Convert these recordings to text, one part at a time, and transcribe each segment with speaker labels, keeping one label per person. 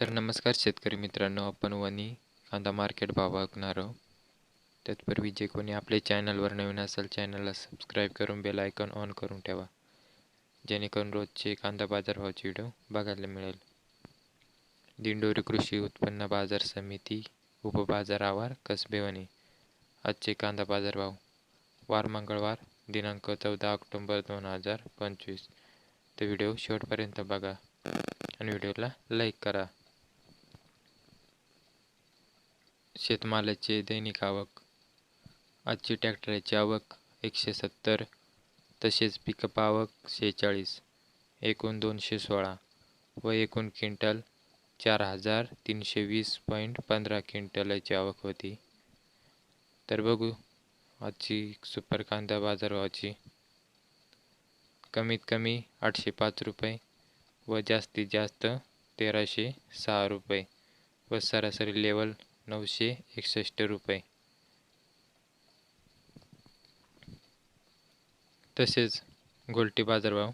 Speaker 1: तर नमस्कार शेतकरी मित्रांनो, आपण वनी कांदा मार्केट भाव बघणार आहोत. त्याचपूर्वी जे कोणी आपले चॅनलवर नवीन असेल चॅनलला सबस्क्राईब करून बेल आयकॉन ऑन करून ठेवा, जेणेकरून रोजचे कांदा बाजारभावाचे व्हिडिओ बघायला मिळेल. दिंडोरी कृषी उत्पन्न बाजार समिती उपबाजार आवार कसबे वनी. आजचे कांदा बाजारभाव वार मंगळवार दिनांक 14 ऑक्टोबर 2025. तर व्हिडिओ शेवटपर्यंत बघा आणि व्हिडिओला लाईक करा. शेतमालाची दैनिक आवक. आजची ट्रॅक्टरची आवक 170, तसेच पिकअप आवक 46, एकूण 216 व एकूण क्विंटल 4320.15 क्विंटलची आवक होती. तर बघू आजची सुपर कांदा बाजारभावाची. कमीत कमी 805 रुपये व जास्तीत जास्त 1306 रुपये व सरासरी लेवल 961 रुपये. तसेच गोल्टी बाजारभाव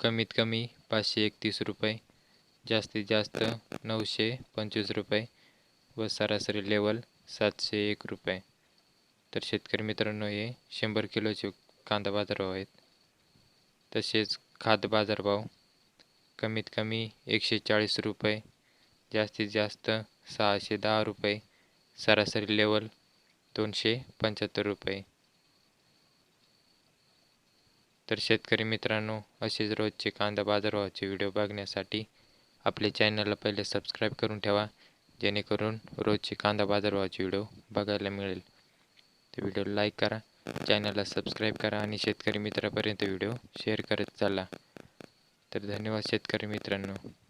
Speaker 1: कमीत कमी 531 रुपये, जास्तीत जास्त 925 रुपये व सरासरी लेवल 701 रुपये. तर शेतकरी मित्रांनो, हे 100 किलोचे कांदा बाजारभाव आहेत. तसेच खाद बाजारभाव कमीत कमी 140 रुपये, जास्तीत जास्त 610 रुपये, सरासरी लेवल 275 रुपये. तर शेतकरी मित्रांनो, असेच रोजचे कांदा बाजारभावाचे व्हिडिओ बघण्यासाठी आपले चॅनलला पहिले सबस्क्राईब करून ठेवा, जेणेकरून रोजचे कांदा बाजारभावाचे व्हिडिओ बघायला मिळेल. तर व्हिडिओला लाईक करा, चॅनलला सबस्क्राईब करा आणि शेतकरी मित्रापर्यंत व्हिडिओ शेअर करत चला. तर धन्यवाद शेतकरी मित्रांनो.